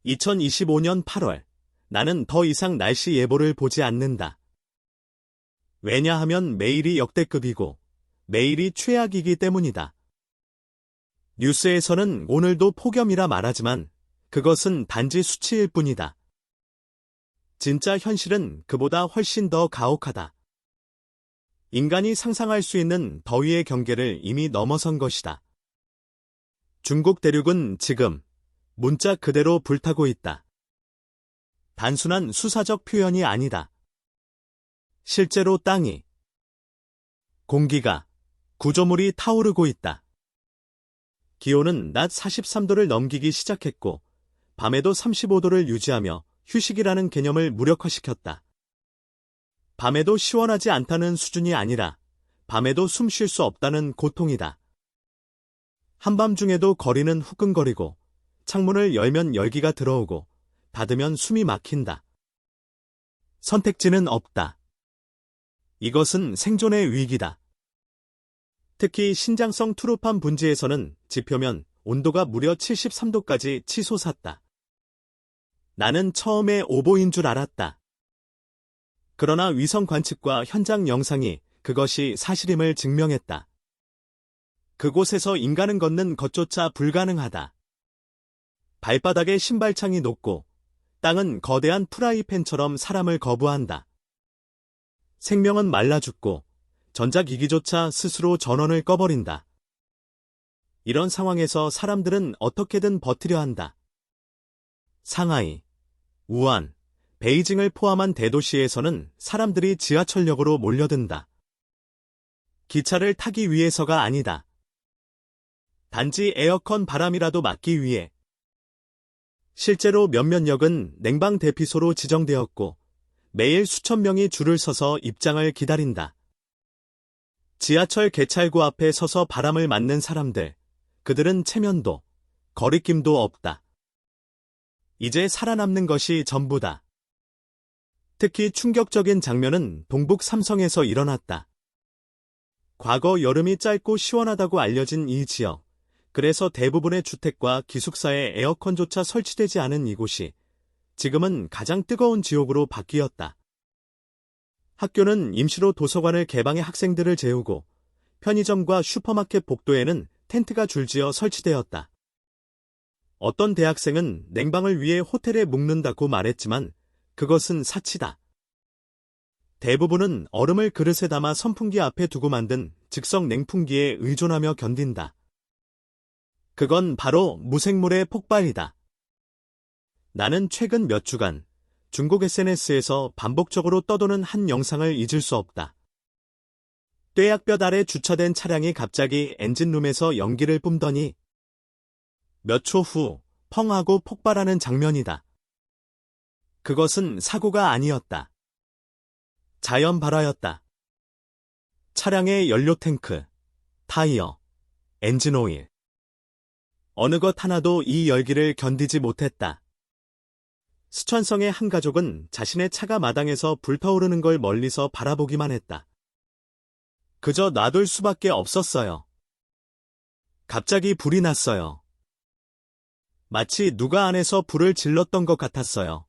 2025년 8월, 나는 더 이상 날씨 예보를 보지 않는다. 왜냐하면 매일이 역대급이고 매일이 최악이기 때문이다. 뉴스에서는 오늘도 폭염이라 말하지만 그것은 단지 수치일 뿐이다. 진짜 현실은 그보다 훨씬 더 가혹하다. 인간이 상상할 수 있는 더위의 경계를 이미 넘어선 것이다. 중국 대륙은 지금 문자 그대로 불타고 있다. 단순한 수사적 표현이 아니다. 실제로 땅이, 공기가, 구조물이 타오르고 있다. 기온은 낮 43도를 넘기기 시작했고 밤에도 35도를 유지하며 휴식이라는 개념을 무력화시켰다. 밤에도 시원하지 않다는 수준이 아니라 밤에도 숨 쉴 수 없다는 고통이다. 한밤중에도 거리는 후끈거리고 창문을 열면 열기가 들어오고 닫으면 숨이 막힌다. 선택지는 없다. 이것은 생존의 위기다. 특히 신장성 투르판 분지에서는 지표면 온도가 무려 73도까지 치솟았다. 나는 처음에 오보인 줄 알았다. 그러나 위성 관측과 현장 영상이 그것이 사실임을 증명했다. 그곳에서 인간은 걷는 것조차 불가능하다. 발바닥에 신발창이 녹고 땅은 거대한 프라이팬처럼 사람을 거부한다. 생명은 말라 죽고 전자기기조차 스스로 전원을 꺼버린다. 이런 상황에서 사람들은 어떻게든 버티려 한다. 상하이, 우한, 베이징을 포함한 대도시에서는 사람들이 지하철역으로 몰려든다. 기차를 타기 위해서가 아니다. 단지 에어컨 바람이라도 맞기 위해. 실제로 몇몇 역은 냉방 대피소로 지정되었고 매일 수천 명이 줄을 서서 입장을 기다린다. 지하철 개찰구 앞에 서서 바람을 맞는 사람들, 그들은 체면도, 거리낌도 없다. 이제 살아남는 것이 전부다. 특히 충격적인 장면은 동북 삼성에서 일어났다. 과거 여름이 짧고 시원하다고 알려진 이 지역, 그래서 대부분의 주택과 기숙사에 에어컨조차 설치되지 않은 이곳이 지금은 가장 뜨거운 지옥으로 바뀌었다. 학교는 임시로 도서관을 개방해 학생들을 재우고 편의점과 슈퍼마켓 복도에는 텐트가 줄지어 설치되었다. 어떤 대학생은 냉방을 위해 호텔에 묵는다고 말했지만 그것은 사치다. 대부분은 얼음을 그릇에 담아 선풍기 앞에 두고 만든 즉석 냉풍기에 의존하며 견딘다. 그건 바로 무생물의 폭발이다. 나는 최근 몇 주간 중국 SNS에서 반복적으로 떠도는 한 영상을 잊을 수 없다. 뙤약볕 아래 주차된 차량이 갑자기 엔진룸에서 연기를 뿜더니 몇 초 후 펑 하고 폭발하는 장면이다. 그것은 사고가 아니었다. 자연 발화였다. 차량의 연료 탱크, 타이어, 엔진 오일. 어느 것 하나도 이 열기를 견디지 못했다. 스촨성의 한 가족은 자신의 차가 마당에서 불타오르는 걸 멀리서 바라보기만 했다. 그저 놔둘 수밖에 없었어요. 갑자기 불이 났어요. 마치 누가 안에서 불을 질렀던 것 같았어요.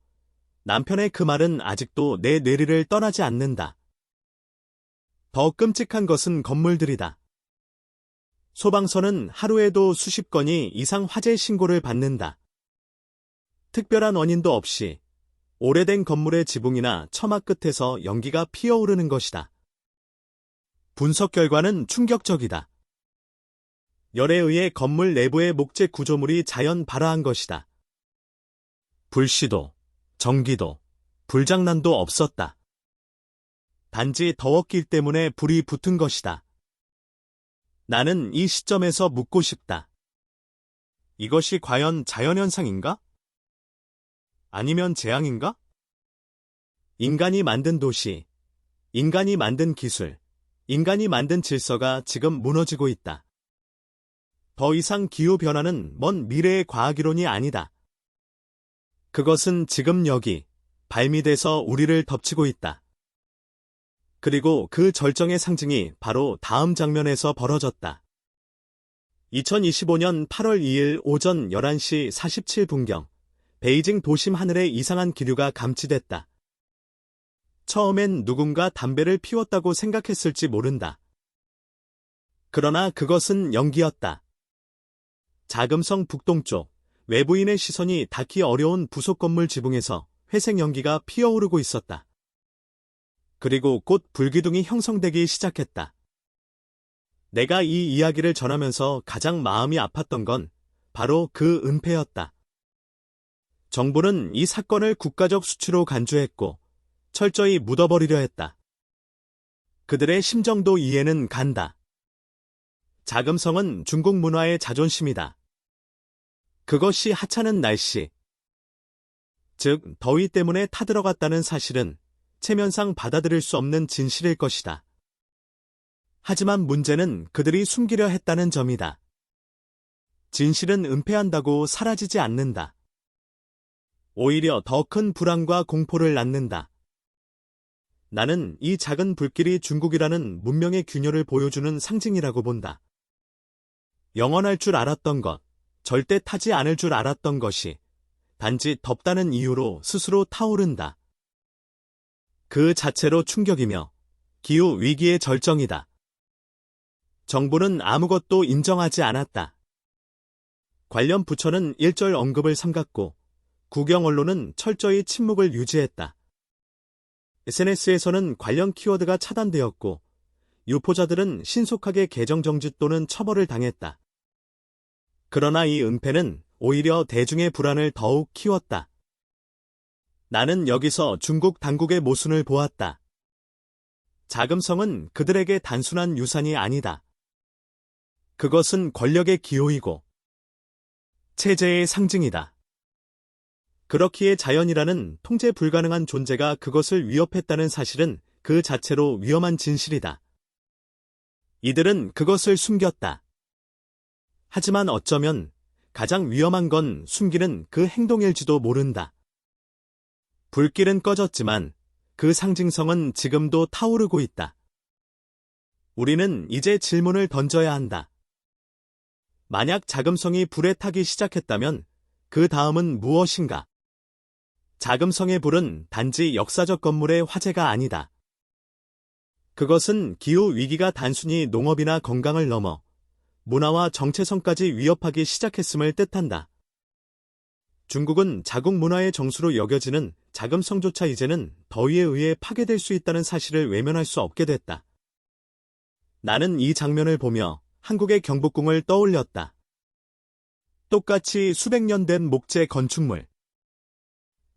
남편의 그 말은 아직도 내 뇌리를 떠나지 않는다. 더 끔찍한 것은 건물들이다. 소방서는 하루에도 수십 건이 이상 화재 신고를 받는다. 특별한 원인도 없이 오래된 건물의 지붕이나 처마 끝에서 연기가 피어오르는 것이다. 분석 결과는 충격적이다. 열에 의해 건물 내부의 목재 구조물이 자연 발화한 것이다. 불씨도, 전기도, 불장난도 없었다. 단지 더웠기 때문에 불이 붙은 것이다. 나는 이 시점에서 묻고 싶다. 이것이 과연 자연현상인가? 아니면 재앙인가? 인간이 만든 도시, 인간이 만든 기술, 인간이 만든 질서가 지금 무너지고 있다. 더 이상 기후변화는 먼 미래의 과학이론이 아니다. 그것은 지금 여기, 발밑에서 우리를 덮치고 있다. 그리고 그 절정의 상징이 바로 다음 장면에서 벌어졌다. 2025년 8월 2일 오전 11시 47분경 베이징 도심 하늘에 이상한 기류가 감지됐다. 처음엔 누군가 담배를 피웠다고 생각했을지 모른다. 그러나 그것은 연기였다. 자금성 북동쪽, 외부인의 시선이 닿기 어려운 부속 건물 지붕에서 회색 연기가 피어오르고 있었다. 그리고 곧 불기둥이 형성되기 시작했다. 내가 이 이야기를 전하면서 가장 마음이 아팠던 건 바로 그 은폐였다. 정부는 이 사건을 국가적 수치로 간주했고 철저히 묻어버리려 했다. 그들의 심정도 이해는 간다. 자금성은 중국 문화의 자존심이다. 그것이 하찮은 날씨, 즉 더위 때문에 타들어갔다는 사실은 체면상 받아들일 수 없는 진실일 것이다. 하지만 문제는 그들이 숨기려 했다는 점이다. 진실은 은폐한다고 사라지지 않는다. 오히려 더 큰 불안과 공포를 낳는다. 나는 이 작은 불길이 중국이라는 문명의 균열을 보여주는 상징이라고 본다. 영원할 줄 알았던 것, 절대 타지 않을 줄 알았던 것이 단지 덥다는 이유로 스스로 타오른다. 그 자체로 충격이며 기후 위기의 절정이다. 정부는 아무것도 인정하지 않았다. 관련 부처는 일절 언급을 삼갔고 국영 언론은 철저히 침묵을 유지했다. SNS에서는 관련 키워드가 차단되었고 유포자들은 신속하게 계정 정지 또는 처벌을 당했다. 그러나 이 은폐는 오히려 대중의 불안을 더욱 키웠다. 나는 여기서 중국 당국의 모순을 보았다. 자금성은 그들에게 단순한 유산이 아니다. 그것은 권력의 기호이고 체제의 상징이다. 그렇기에 자연이라는 통제 불가능한 존재가 그것을 위협했다는 사실은 그 자체로 위험한 진실이다. 이들은 그것을 숨겼다. 하지만 어쩌면 가장 위험한 건 숨기는 그 행동일지도 모른다. 불길은 꺼졌지만 그 상징성은 지금도 타오르고 있다. 우리는 이제 질문을 던져야 한다. 만약 자금성이 불에 타기 시작했다면 그 다음은 무엇인가? 자금성의 불은 단지 역사적 건물의 화재가 아니다. 그것은 기후 위기가 단순히 농업이나 건강을 넘어 문화와 정체성까지 위협하기 시작했음을 뜻한다. 중국은 자국 문화의 정수로 여겨지는 자금성조차 이제는 더위에 의해 파괴될 수 있다는 사실을 외면할 수 없게 됐다. 나는 이 장면을 보며 한국의 경복궁을 떠올렸다. 똑같이 수백 년 된 목재 건축물.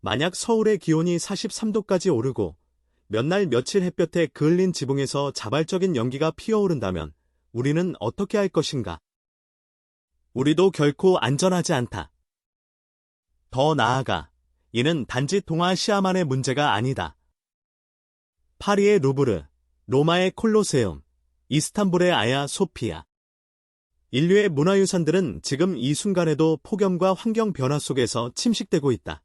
만약 서울의 기온이 43도까지 오르고 몇 날 며칠 햇볕에 그을린 지붕에서 자발적인 연기가 피어오른다면 우리는 어떻게 할 것인가? 우리도 결코 안전하지 않다. 더 나아가 이는 단지 동아 시아만의 문제가 아니다. 파리의 루브르, 로마의 콜로세움, 이스탄불의 아야 소피아. 인류의 문화유산들은 지금 이 순간에도 폭염과 환경 변화 속에서 침식되고 있다.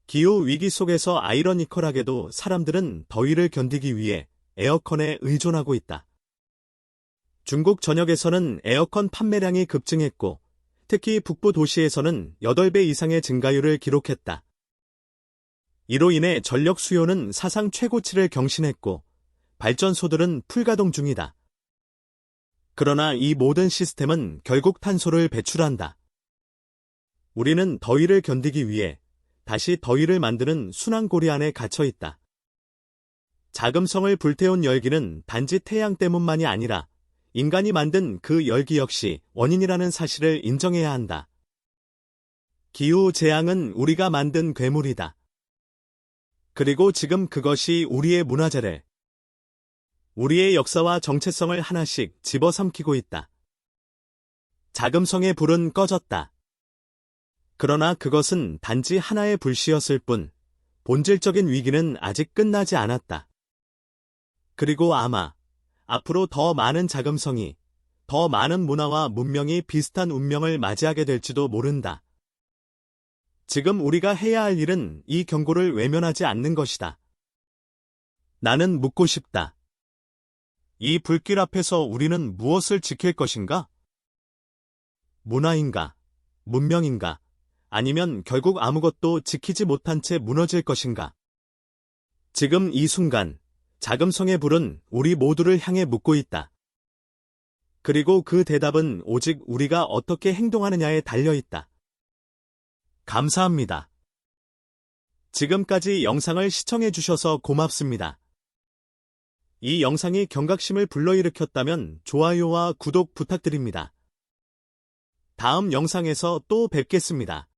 기후 위기 속에서 아이러니컬하게도 사람들은 더위를 견디기 위해 에어컨에 의존하고 있다. 중국 전역에서는 에어컨 판매량이 급증했고 특히 북부 도시에서는 8배 이상의 증가율을 기록했다. 이로 인해 전력 수요는 사상 최고치를 경신했고 발전소들은 풀가동 중이다. 그러나 이 모든 시스템은 결국 탄소를 배출한다. 우리는 더위를 견디기 위해 다시 더위를 만드는 순환고리 안에 갇혀 있다. 자금성을 불태운 열기는 단지 태양 때문만이 아니라 인간이 만든 그 열기 역시 원인이라는 사실을 인정해야 한다. 기후 재앙은 우리가 만든 괴물이다. 그리고 지금 그것이 우리의 문화재를, 우리의 역사와 정체성을 하나씩 집어삼키고 있다. 자금성의 불은 꺼졌다. 그러나 그것은 단지 하나의 불씨였을 뿐, 본질적인 위기는 아직 끝나지 않았다. 그리고 아마 앞으로 더 많은 자금성이, 더 많은 문화와 문명이 비슷한 운명을 맞이하게 될지도 모른다. 지금 우리가 해야 할 일은 이 경고를 외면하지 않는 것이다. 나는 묻고 싶다. 이 불길 앞에서 우리는 무엇을 지킬 것인가? 문화인가? 문명인가? 아니면 결국 아무것도 지키지 못한 채 무너질 것인가? 지금 이 순간, 자금성의 불은 우리 모두를 향해 묻고 있다. 그리고 그 대답은 오직 우리가 어떻게 행동하느냐에 달려 있다. 감사합니다. 지금까지 영상을 시청해주셔서 고맙습니다. 이 영상이 경각심을 불러일으켰다면 좋아요와 구독 부탁드립니다. 다음 영상에서 또 뵙겠습니다.